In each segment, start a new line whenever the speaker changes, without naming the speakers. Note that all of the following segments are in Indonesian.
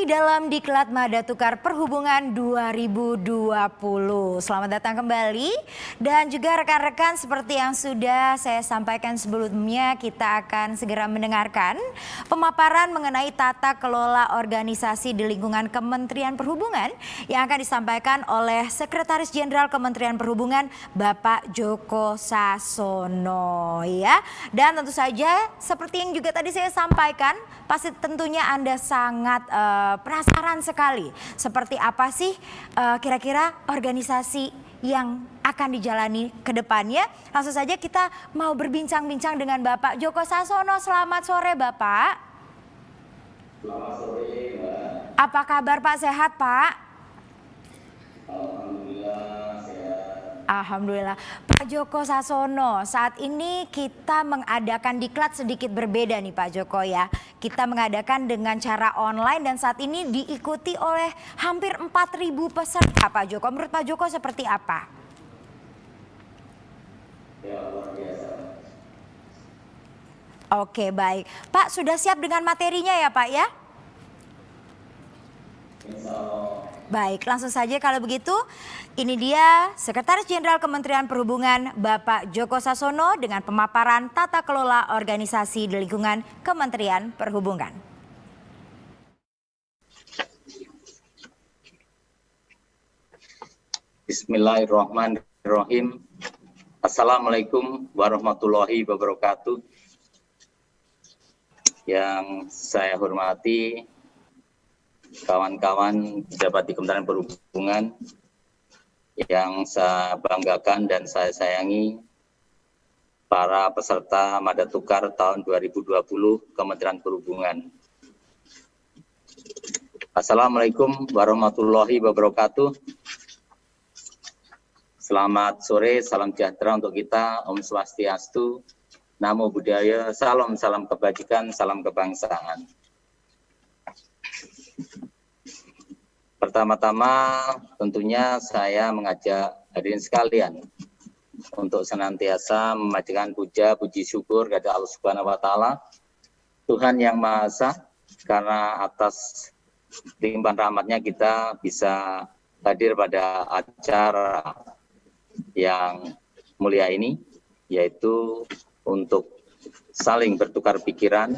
Masih dalam Diklat Mada Tukar Perhubungan 2020. Selamat datang kembali. Dan juga rekan-rekan, seperti yang sudah saya sampaikan sebelumnya, kita akan segera mendengarkan pemaparan mengenai tata kelola organisasi di lingkungan Kementerian Perhubungan yang akan disampaikan oleh Sekretaris Jenderal Kementerian Perhubungan Bapak Djoko Sasono, ya. Dan tentu saja seperti yang juga tadi saya sampaikan, pasti tentunya Anda sangat penasaran sekali seperti apa sih kira-kira organisasi yang akan dijalani ke depannya. Langsung saja kita mau berbincang-bincang dengan Bapak Djoko Sasono. Selamat sore Bapak.
Selamat sore Mbak.
Apa kabar Pak, sehat Pak?
Alhamdulillah sehat.
Alhamdulillah. Pak Djoko Sasono, saat ini kita mengadakan diklat sedikit berbeda nih Pak Djoko ya. Kita mengadakan dengan cara online dan saat ini diikuti oleh hampir 4.000 peserta Pak Djoko. Menurut Pak Djoko seperti apa?
Ya, luar biasa.
Oke, baik. Pak, sudah siap dengan materinya ya Pak ya?
Insya Allah.
Baik, langsung saja kalau begitu. Ini dia Sekretaris Jenderal Kementerian Perhubungan Bapak Djoko Sasono dengan pemaparan tata kelola organisasi di lingkungan Kementerian Perhubungan.
Bismillahirrahmanirrahim. Assalamualaikum warahmatullahi wabarakatuh. Yang saya hormati kawan-kawan pejabat di Kementerian Perhubungan, yang saya banggakan dan saya sayangi, para peserta Mada Tukar tahun 2020 Kementerian Perhubungan. Assalamualaikum warahmatullahi wabarakatuh. Selamat sore, salam sejahtera untuk kita, Om Swastiastu, Namo Buddhaya, salam kebajikan, salam kebangsaan. Pertama-tama tentunya saya mengajak hadirin sekalian untuk senantiasa memanjatkan puja, puji syukur kepada Allah Subhanahu wa Ta'ala, Tuhan yang Maha Esa, karena atas limpahan rahmatnya kita bisa hadir pada acara yang mulia ini, yaitu untuk saling bertukar pikiran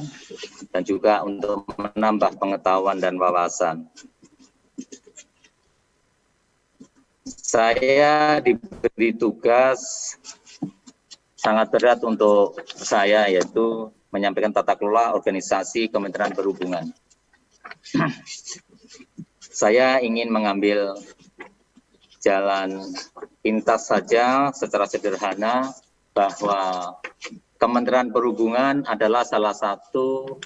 dan juga untuk menambah pengetahuan dan wawasan. Saya diberi tugas sangat berat untuk saya, yaitu menyampaikan tata kelola organisasi Kementerian Perhubungan. Saya ingin mengambil jalan pintas saja secara sederhana bahwa Kementerian Perhubungan adalah salah satu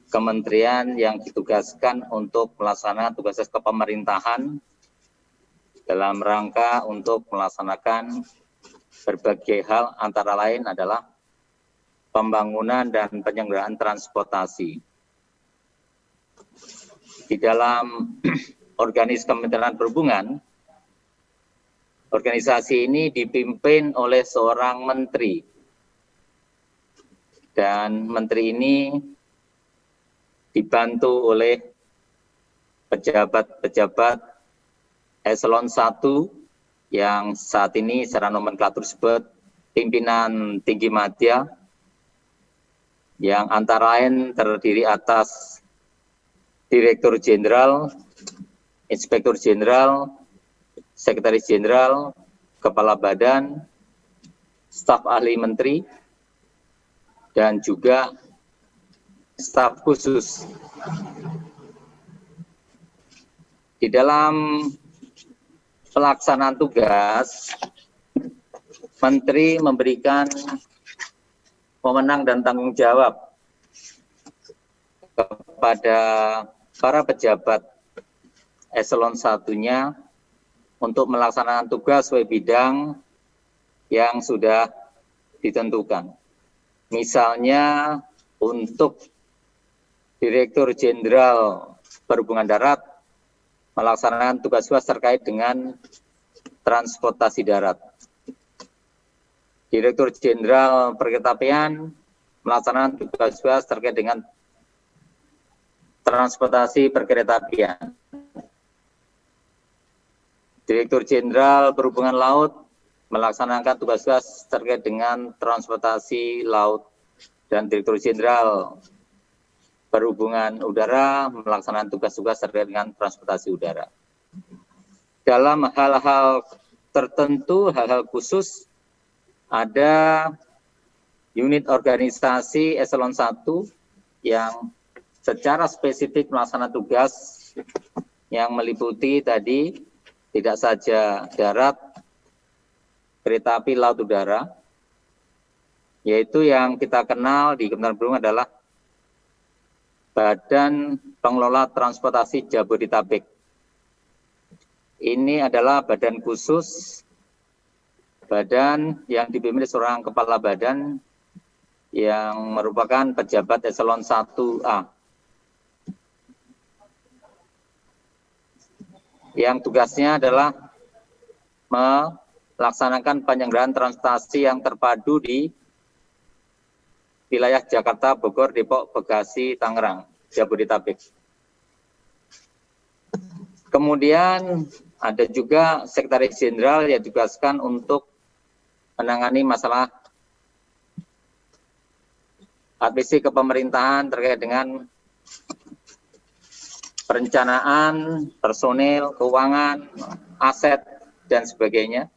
kementerian yang ditugaskan untuk melaksanakan tugas kepemerintahan dalam rangka untuk melaksanakan berbagai hal, antara lain adalah pembangunan dan penyelenggaraan transportasi. Di dalam Kementerian Perhubungan, organisasi ini dipimpin oleh seorang menteri. Dan menteri ini dibantu oleh pejabat-pejabat Eselon 1 yang saat ini secara nomenklatur disebut pimpinan tinggi madya, yang antara lain terdiri atas Direktur Jenderal, Inspektur Jenderal, Sekretaris Jenderal, Kepala Badan, staf ahli menteri, dan juga staf khusus. Di dalam pelaksanaan tugas, Menteri memberikan wewenang dan tanggung jawab kepada para pejabat eselon 1-nya untuk melaksanakan tugas sesuai bidang yang sudah ditentukan. Misalnya untuk Direktur Jenderal Perhubungan Darat melaksanakan tugas-tugas terkait dengan transportasi darat. Direktur Jenderal Perkeretaapian melaksanakan tugas-tugas terkait dengan transportasi perkeretaapian. Direktur Jenderal Perhubungan Laut melaksanakan tugas-tugas terkait dengan transportasi laut, dan Direktur Jenderal Perhubungan Udara melaksanakan tugas-tugas terkait dengan transportasi udara. Dalam hal-hal tertentu, hal-hal khusus, ada unit organisasi eselon 1 yang secara spesifik melaksanakan tugas yang meliputi tadi tidak saja darat, kereta api, laut, udara, yaitu yang kita kenal di Kementerian Perhubungan adalah Badan Pengelola Transportasi Jabodetabek. Ini adalah badan khusus, badan yang dipimpin seorang kepala badan yang merupakan pejabat eselon 1A. Yang tugasnya adalah melaksanakan penyelenggaraan transportasi yang terpadu di wilayah Jakarta, Bogor, Depok, Bekasi, Tangerang, Jabodetabek. Kemudian ada juga Sekretaris Jenderal yang ditugaskan untuk menangani masalah administrasi kepemerintahan terkait dengan perencanaan, personil, keuangan, aset, dan sebagainya.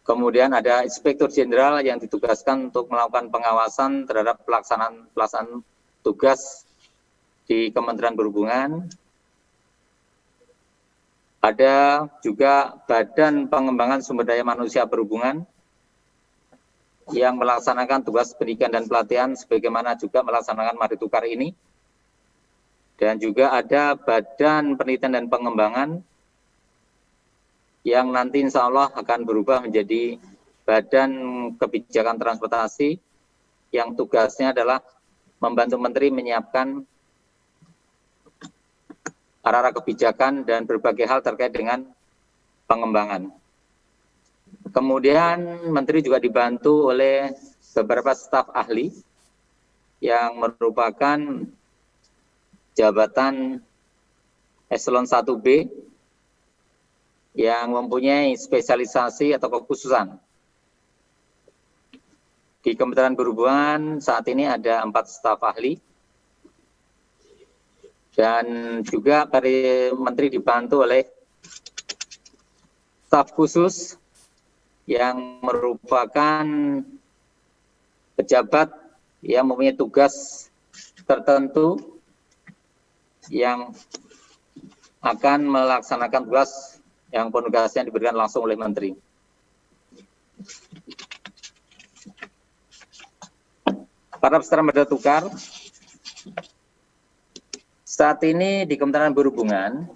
Kemudian ada Inspektur Jenderal yang ditugaskan untuk melakukan pengawasan terhadap pelaksanaan tugas di Kementerian Perhubungan. Ada juga Badan Pengembangan Sumber Daya Manusia Perhubungan yang melaksanakan tugas pendidikan dan pelatihan sebagaimana juga melaksanakan mari tukar ini. Dan juga ada Badan Penelitian dan Pengembangan yang nanti insya Allah akan berubah menjadi Badan Kebijakan Transportasi yang tugasnya adalah membantu Menteri menyiapkan arah-arah kebijakan dan berbagai hal terkait dengan pengembangan. Kemudian Menteri juga dibantu oleh beberapa staf ahli yang merupakan jabatan eselon 1B yang mempunyai spesialisasi atau kekhususan. Di Kementerian Perhubungan saat ini ada 4 staf ahli dan juga Menteri dibantu oleh staf khusus yang merupakan pejabat yang mempunyai tugas tertentu yang akan melaksanakan tugas yang penugasnya diberikan langsung oleh Menteri. Para peserta media tukar, saat ini di Kementerian Perhubungan,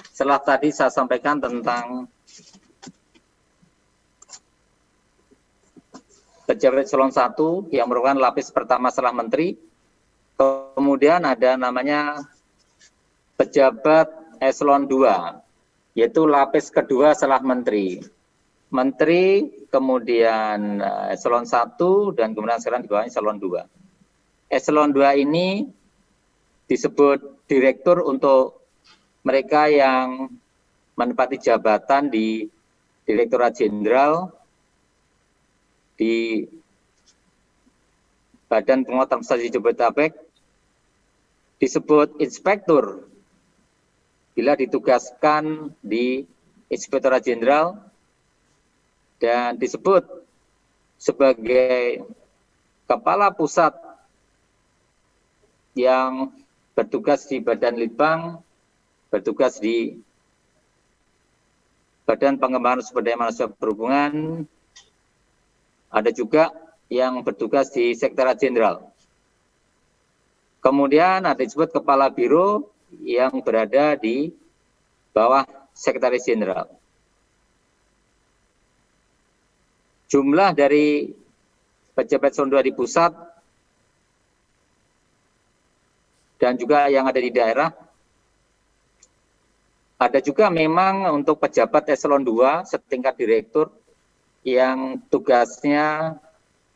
setelah tadi saya sampaikan tentang pejabat eselon 1 yang merupakan lapis pertama setelah Menteri, kemudian ada namanya pejabat eselon 2, yaitu lapis kedua setelah Menteri. Menteri, kemudian eselon 1, dan kemudian sekarang di bawahnya eselon 2. Eselon 2 ini disebut direktur untuk mereka yang menempati jabatan di Direktorat Jenderal, di Badan Pengelola Transportasi Jabodetabek, disebut inspektur bila ditugaskan di Inspektorat Jenderal, dan disebut sebagai kepala pusat yang bertugas di Badan Litbang, bertugas di Badan Pengembangan Sumber Daya Manusia Perhubungan, ada juga yang bertugas di Sekretariat Jenderal. Kemudian ada disebut kepala biro yang berada di bawah Sekretaris Jenderal. Jumlah dari pejabat eselon 2 di pusat dan juga yang ada di daerah, ada juga memang untuk pejabat eselon 2 setingkat direktur yang tugasnya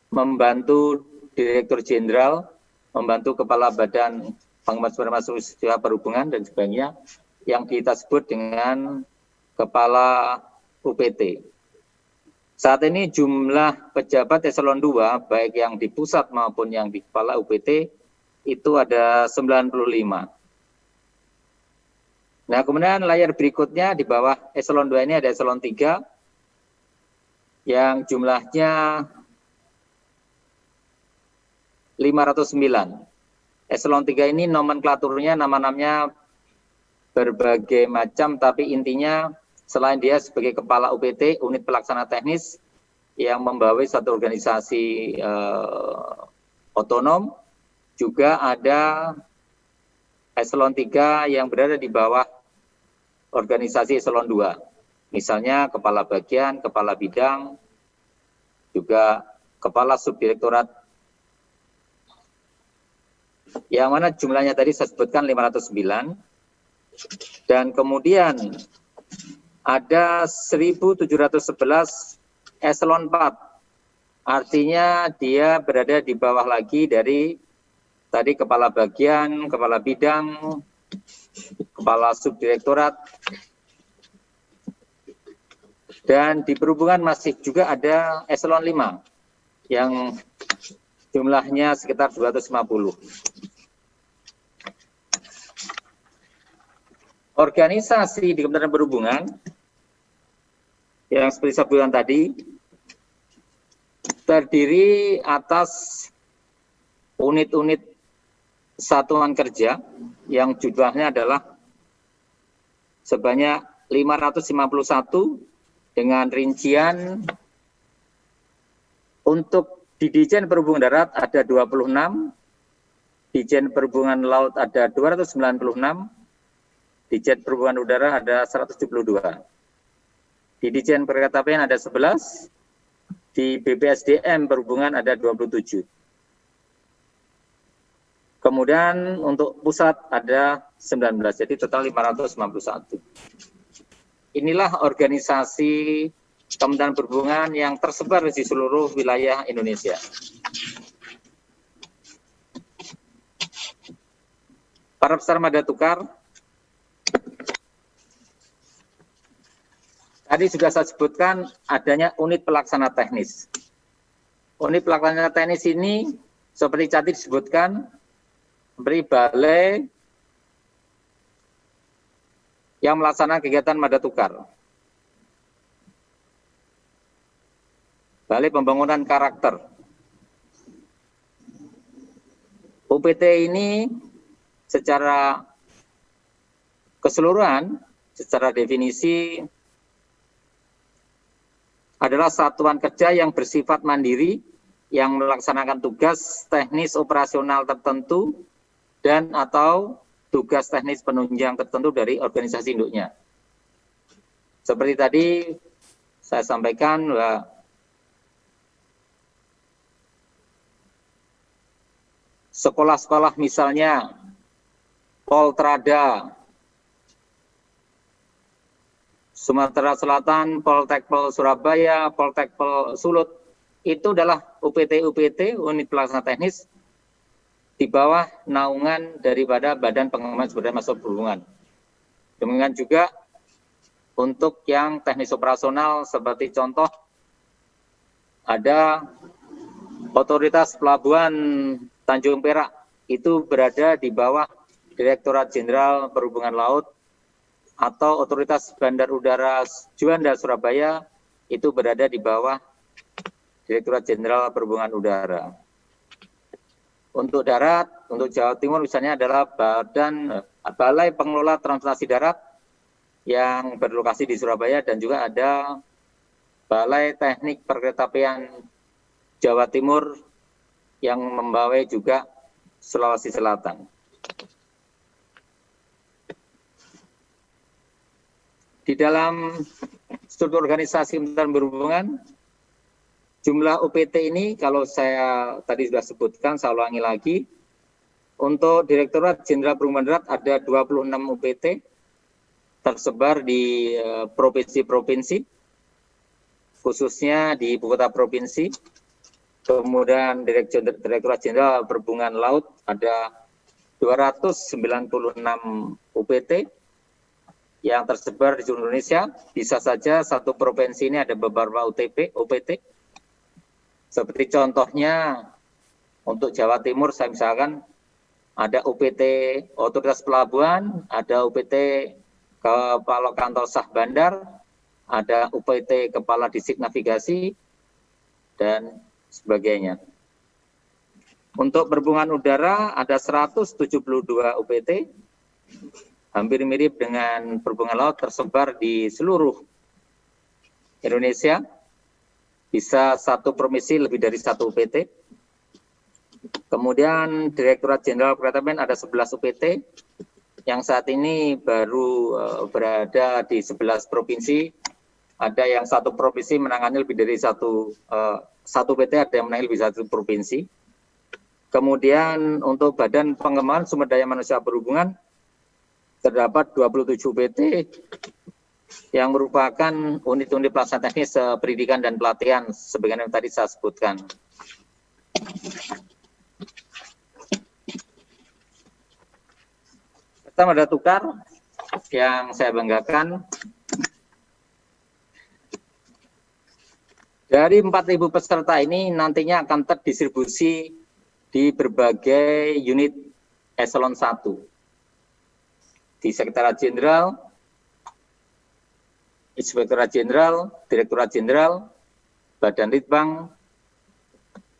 membantu Direktur Jenderal membantu Kepala Badan Pengembangan Sumber Daya Manusia Perhubungan dan sebagainya, yang kita sebut dengan Kepala UPT. Saat ini jumlah pejabat eselon 2, baik yang di pusat maupun yang di Kepala UPT, itu ada 95. Nah, kemudian layar berikutnya di bawah eselon 2 ini ada eselon 3 yang jumlahnya 509. Eselon 3 ini nomenklaturnya nama-namanya berbagai macam, tapi intinya selain dia sebagai kepala UPT, unit pelaksana teknis yang membawai satu organisasi otonom, juga ada eselon 3 yang berada di bawah organisasi eselon 2. Misalnya kepala bagian, kepala bidang, juga kepala subdirektorat, yang mana jumlahnya tadi saya sebutkan 509. Dan kemudian ada 1.711 eselon 4. Artinya dia berada di bawah lagi dari tadi kepala bagian, kepala bidang, kepala subdirektorat, dan di perhubungan masih juga ada eselon 5 yang jumlahnya sekitar 250. Organisasi di Kementerian Perhubungan yang seperti saya bilang tadi terdiri atas unit-unit satuan kerja yang jumlahnya adalah sebanyak 551 dengan rincian untuk di Dijen Perhubungan Darat ada 26, Dijen Perhubungan Laut ada 296, Dijen Perhubungan Udara ada 172, di Dijen Perkeretaapian ada 11, di BPSDM Perhubungan ada 27. Kemudian untuk pusat ada 19, jadi total 591. Inilah organisasi Kementerian Perhubungan yang tersebar di seluruh wilayah Indonesia. Para peserta Madatukar, tadi sudah saya sebutkan adanya unit pelaksana teknis. Unit pelaksana teknis ini seperti tadi disebutkan, beri balai yang melaksanakan kegiatan Madatukar. Balai Pembangunan Karakter. UPT ini secara keseluruhan, secara definisi adalah satuan kerja yang bersifat mandiri, yang melaksanakan tugas teknis operasional tertentu dan atau tugas teknis penunjang tertentu dari organisasi induknya. Seperti tadi saya sampaikan bahwa sekolah-sekolah misalnya Poltrada, Sumatera Selatan, Poltekpol Surabaya, Poltekpol Sulut, itu adalah UPT-UPT, unit pelaksana teknis, di bawah naungan daripada Badan Pengembangan Sumber Daya Manusia Perhubungan. Demikian juga untuk yang teknis operasional seperti contoh ada Otoritas Pelabuhan Tanjung Perak, itu berada di bawah Direktorat Jenderal Perhubungan Laut, atau Otoritas Bandar Udara Juanda Surabaya, itu berada di bawah Direktorat Jenderal Perhubungan Udara. Untuk darat, untuk Jawa Timur misalnya adalah Balai Pengelola Transportasi Darat yang berlokasi di Surabaya, dan juga ada Balai Teknik Perkeretaapian Jawa Timur yang membawai juga Sulawesi Selatan. Di dalam struktur organisasi Kementerian Perhubungan, jumlah UPT ini kalau saya tadi sudah sebutkan, saya ulangi lagi. Untuk Direktorat Jenderal Perhubungan Darat ada 26 UPT tersebar di provinsi-provinsi, khususnya di ibu kota provinsi. kemudian Direktorat Jenderal Perhubungan Laut ada 296 UPT yang tersebar di seluruh Indonesia. Bisa saja satu provinsi ini ada beberapa UPT. Seperti contohnya untuk Jawa Timur, saya misalkan ada UPT Otoritas Pelabuhan, ada UPT Kepala Kantor Sah Bandar, ada UPT Kepala Distrik Navigasi, dan sebagainya. Untuk perhubungan udara ada 172 UPT, hampir mirip dengan perhubungan laut tersebar di seluruh Indonesia. Bisa satu provinsi lebih dari satu UPT. Kemudian Direktorat Jenderal Kereta Apian ada 11 UPT yang saat ini baru berada di 11 provinsi. Ada yang satu provinsi menangani lebih dari satu UPT, ada yang menangani lebih satu provinsi. Kemudian untuk Badan Pengembangan Sumber Daya Manusia Perhubungan terdapat 27 UPT yang merupakan unit-unit pelaksana teknis pendidikan dan pelatihan sebagaimana yang tadi saya sebutkan. Pertama ada tukar yang saya banggakan. Dari 4.000 peserta ini nantinya akan terdistribusi di berbagai unit eselon 1. Di Sekretariat Jenderal, Inspektorat Jenderal, Direktorat Jenderal, Badan Litbang,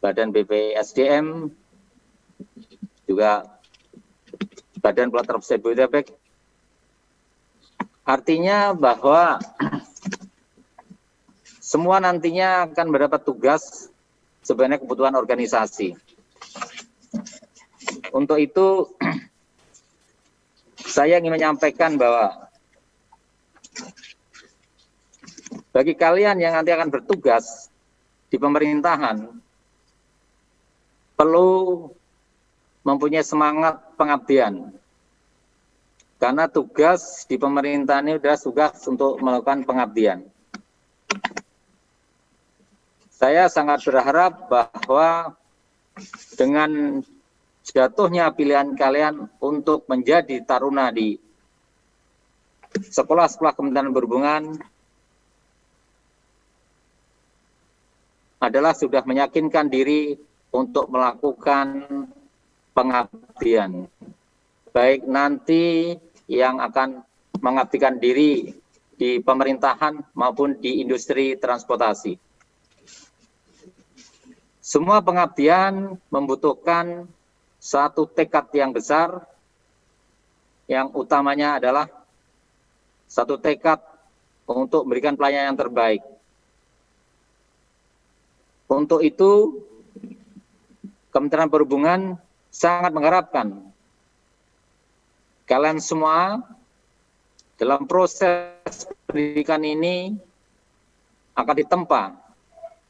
Badan BPSDM, juga Badan Pengelola Jabodetabek. Artinya bahwa semua nantinya akan mendapat tugas sebenarnya kebutuhan organisasi. Untuk itu, saya ingin menyampaikan bahwa bagi kalian yang nanti akan bertugas di pemerintahan, perlu mempunyai semangat pengabdian. Karena tugas di pemerintahan ini adalah tugas untuk melakukan pengabdian. Saya sangat berharap bahwa dengan jatuhnya pilihan kalian untuk menjadi taruna di sekolah-sekolah Kementerian Perhubungan adalah sudah meyakinkan diri untuk melakukan pengabdian. Baik nanti yang akan mengabdikan diri di pemerintahan maupun di industri transportasi. Semua pengabdian membutuhkan satu tekad yang besar, yang utamanya adalah satu tekad untuk memberikan pelayanan yang terbaik. Untuk itu, Kementerian Perhubungan sangat mengharapkan kalian semua dalam proses pendidikan ini akan ditempa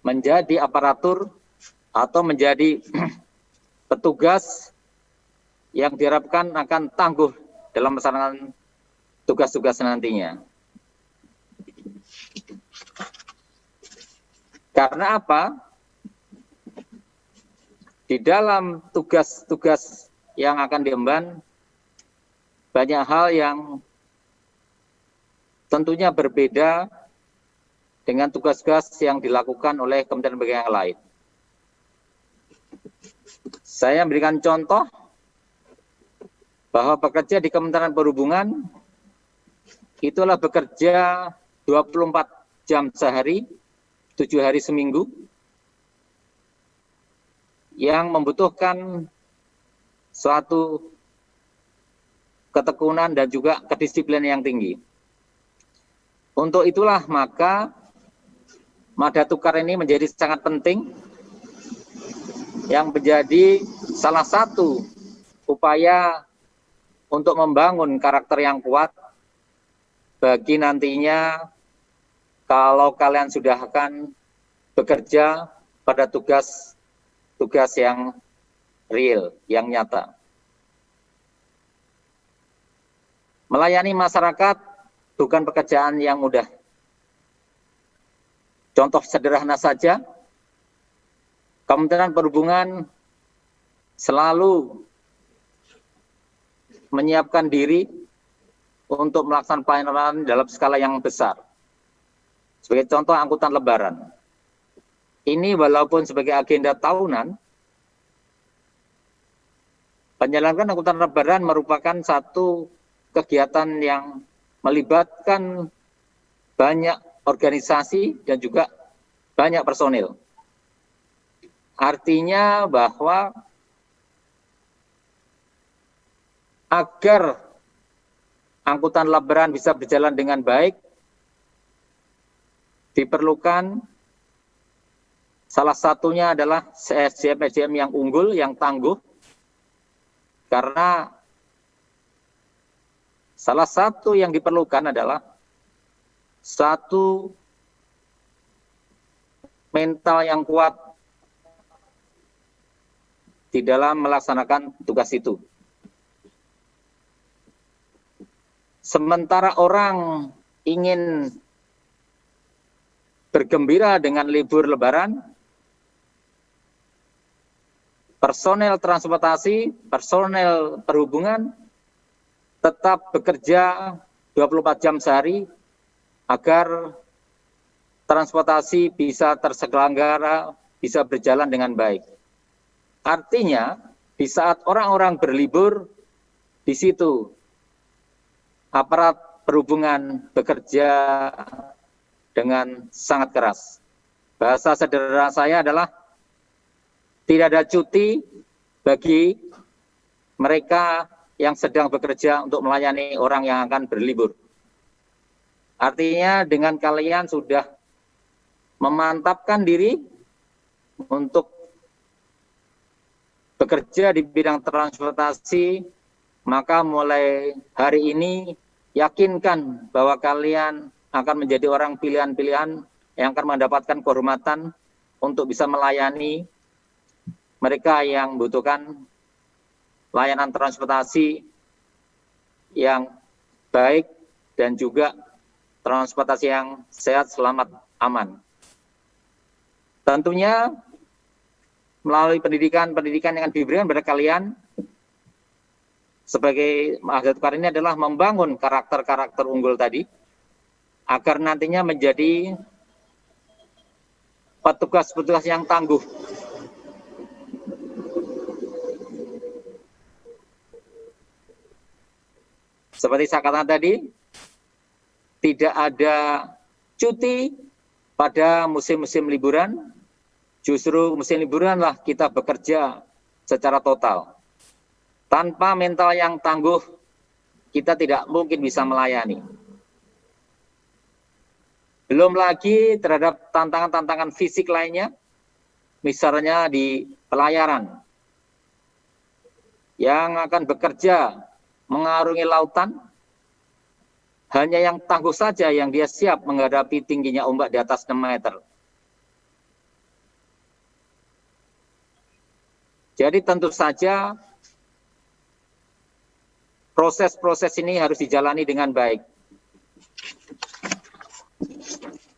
menjadi aparatur atau menjadi petugas yang diharapkan akan tangguh dalam melaksanakan tugas-tugas nantinya. Karena apa? Di dalam tugas-tugas yang akan diemban, banyak hal yang tentunya berbeda dengan tugas-tugas yang dilakukan oleh kementerian yang lain. Saya memberikan contoh bahwa bekerja di Kementerian Perhubungan itulah bekerja 24 jam sehari, 7 hari seminggu, yang membutuhkan suatu ketekunan dan juga kedisiplinan yang tinggi. Untuk itulah maka Mada Tukar ini menjadi sangat penting, yang menjadi salah satu upaya untuk membangun karakter yang kuat bagi nantinya kalau kalian sudah akan bekerja pada tugas yang real, yang nyata. Melayani masyarakat bukan pekerjaan yang mudah. Contoh sederhana saja, Kementerian Perhubungan selalu menyiapkan diri untuk melaksanakan pelayanan dalam skala yang besar. Sebagai contoh, angkutan lebaran. Ini walaupun sebagai agenda tahunan, penyelenggaraan angkutan lebaran merupakan satu kegiatan yang melibatkan banyak organisasi dan juga banyak personil. Artinya bahwa agar angkutan lebaran bisa berjalan dengan baik, diperlukan salah satunya adalah SDM yang unggul, yang tangguh, karena salah satu yang diperlukan adalah satu mental yang kuat di dalam melaksanakan tugas itu. Sementara orang ingin bergembira dengan libur lebaran, personel transportasi, personel perhubungan tetap bekerja 24 jam sehari agar transportasi bisa terselenggara, bisa berjalan dengan baik. Artinya, di saat orang-orang berlibur, di situ aparat perhubungan bekerja dengan sangat keras. Bahasa sederhana saya adalah tidak ada cuti bagi mereka yang sedang bekerja untuk melayani orang yang akan berlibur. Artinya dengan kalian sudah memantapkan diri untuk bekerja di bidang transportasi, maka mulai hari ini yakinkan bahwa kalian akan menjadi orang pilihan-pilihan yang akan mendapatkan kehormatan untuk bisa melayani mereka yang membutuhkan layanan transportasi yang baik dan juga transportasi yang sehat, selamat, aman. Tentunya melalui pendidikan yang diberikan kepada kalian sebagai mahasiswa tukar ini adalah membangun karakter-karakter unggul tadi agar nantinya menjadi petugas-petugas yang tangguh. Seperti saya katakan tadi, tidak ada cuti pada musim-musim liburan. Justru musim liburanlah kita bekerja secara total. Tanpa mental yang tangguh, kita tidak mungkin bisa melayani. Belum lagi terhadap tantangan-tantangan fisik lainnya, misalnya di pelayaran, yang akan bekerja mengarungi lautan, hanya yang tangguh saja yang dia siap menghadapi tingginya ombak di atas 6 meter. Jadi tentu saja proses-proses ini harus dijalani dengan baik.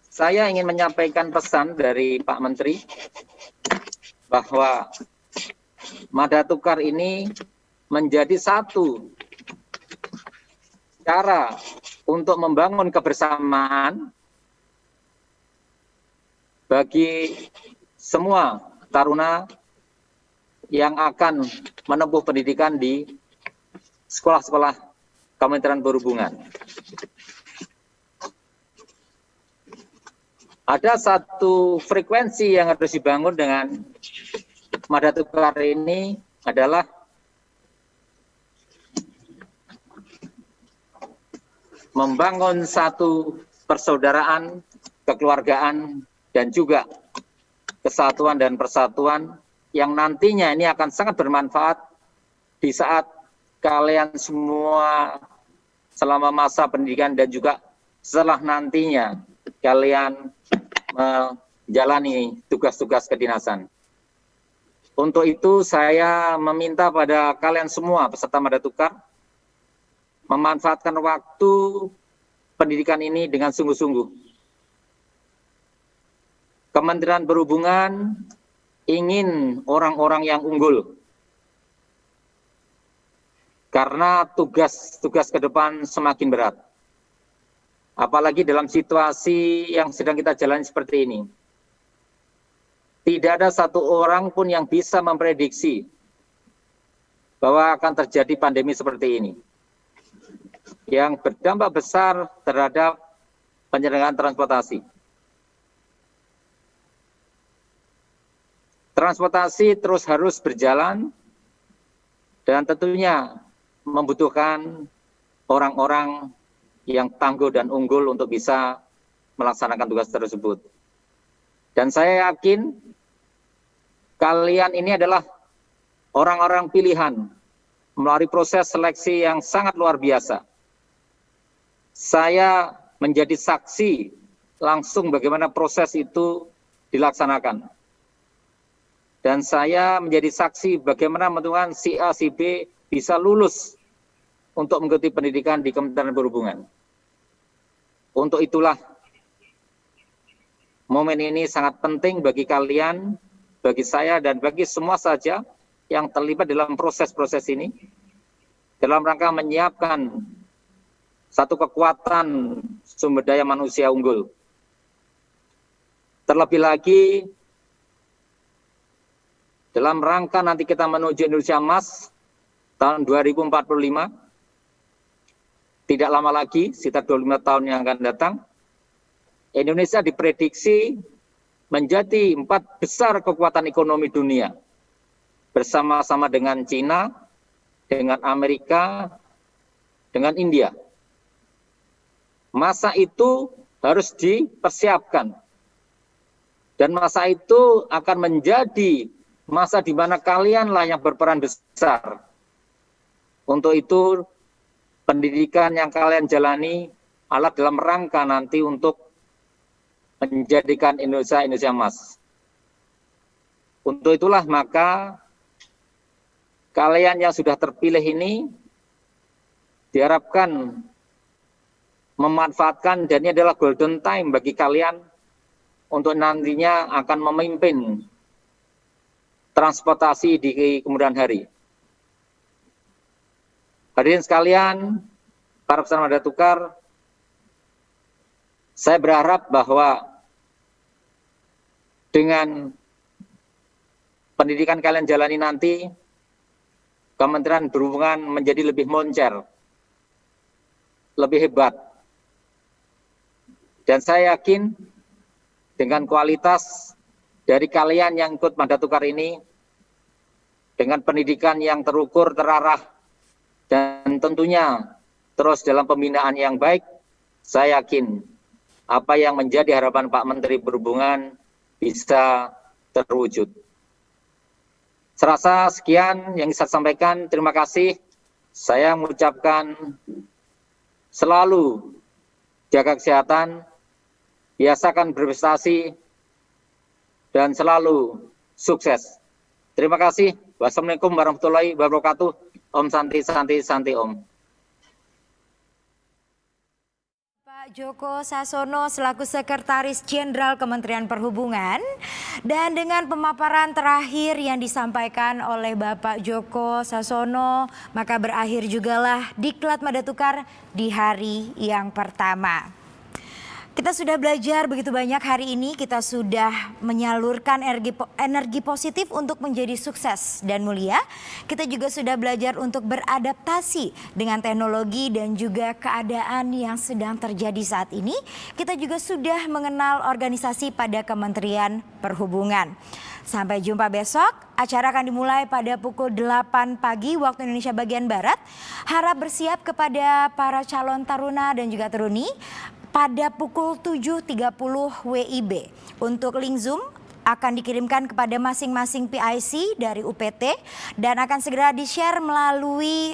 Saya ingin menyampaikan pesan dari Pak Menteri bahwa Madatukar ini menjadi satu cara untuk membangun kebersamaan bagi semua taruna yang akan menempuh pendidikan di sekolah-sekolah Kementerian Perhubungan. Ada satu frekuensi yang harus dibangun dengan Madatukar ini adalah membangun satu persaudaraan, kekeluargaan, dan juga kesatuan dan persatuan yang nantinya ini akan sangat bermanfaat di saat kalian semua selama masa pendidikan dan juga setelah nantinya kalian menjalani tugas-tugas kedinasan. Untuk itu saya meminta pada kalian semua peserta Madatukar memanfaatkan waktu pendidikan ini dengan sungguh-sungguh. Kementerian Perhubungan ingin orang-orang yang unggul. Karena tugas-tugas ke depan semakin berat. Apalagi dalam situasi yang sedang kita jalani seperti ini. Tidak ada satu orang pun yang bisa memprediksi bahwa akan terjadi pandemi seperti ini, yang berdampak besar terhadap penyelenggaraan transportasi. Transportasi terus harus berjalan dan tentunya membutuhkan orang-orang yang tangguh dan unggul untuk bisa melaksanakan tugas tersebut. Dan saya yakin kalian ini adalah orang-orang pilihan melalui proses seleksi yang sangat luar biasa. Saya menjadi saksi langsung bagaimana proses itu dilaksanakan. Dan saya menjadi saksi bagaimana menentukan si A, si B bisa lulus untuk mengikuti pendidikan di Kementerian Perhubungan. Untuk itulah momen ini sangat penting bagi kalian, bagi saya, dan bagi semua saja yang terlibat dalam proses-proses ini, dalam rangka menyiapkan satu kekuatan sumber daya manusia unggul. Terlebih lagi, dalam rangka nanti kita menuju Indonesia Emas tahun 2045, tidak lama lagi, sekitar 25 tahun yang akan datang, Indonesia diprediksi menjadi 4 besar kekuatan ekonomi dunia, bersama-sama dengan China, dengan Amerika, dengan India. Masa itu harus dipersiapkan. Dan masa itu akan menjadi masa di mana kalianlah yang berperan besar. Untuk itu, pendidikan yang kalian jalani adalah dalam rangka nanti untuk menjadikan Indonesia Emas. Untuk itulah maka kalian yang sudah terpilih ini diharapkan memanfaatkan, dan ini adalah golden time bagi kalian untuk nantinya akan memimpin transportasi di kemudian hari. Hadirin sekalian, para peserta Mada Tukar, saya berharap bahwa dengan pendidikan kalian jalani nanti, Kementerian Perhubungan menjadi lebih moncer, lebih hebat. Dan saya yakin dengan kualitas dari kalian yang ikut Mada Tukar ini, dengan pendidikan yang terukur, terarah, dan tentunya terus dalam pembinaan yang baik, saya yakin apa yang menjadi harapan Pak Menteri Perhubungan bisa terwujud. Serasa sekian yang saya sampaikan, terima kasih. Saya mengucapkan selalu jaga kesehatan, biasakan berprestasi, dan selalu sukses. Terima kasih. Wassalamualaikum warahmatullahi wabarakatuh. Om Santi Santi Santi Om.
Pak Joko Sasono selaku Sekretaris Jenderal Kementerian Perhubungan, dan dengan pemaparan terakhir yang disampaikan oleh Bapak Joko Sasono, maka berakhir jugalah Diklat Mada Tukar di hari yang pertama. Kita sudah belajar begitu banyak hari ini, kita sudah menyalurkan energi positif untuk menjadi sukses dan mulia. Kita juga sudah belajar untuk beradaptasi dengan teknologi dan juga keadaan yang sedang terjadi saat ini. Kita juga sudah mengenal organisasi pada Kementerian Perhubungan. Sampai jumpa besok, acara akan dimulai pada pukul 8 pagi waktu Indonesia bagian Barat. Harap bersiap kepada para calon taruna dan juga teruni pada pukul 7.30 WIB. Untuk link Zoom akan dikirimkan kepada masing-masing PIC dari UPT dan akan segera di-share melalui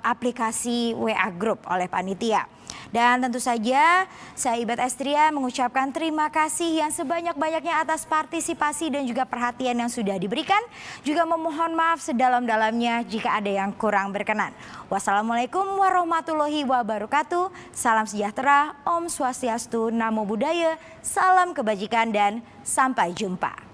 aplikasi WA Group oleh panitia. Dan tentu saja saya Ibat Estria mengucapkan terima kasih yang sebanyak-banyaknya atas partisipasi dan juga perhatian yang sudah diberikan. Juga memohon maaf sedalam-dalamnya jika ada yang kurang berkenan. Wassalamualaikum warahmatullahi wabarakatuh. Salam sejahtera, Om Swastiastu, Namo Buddhaya, salam kebajikan dan sampai jumpa.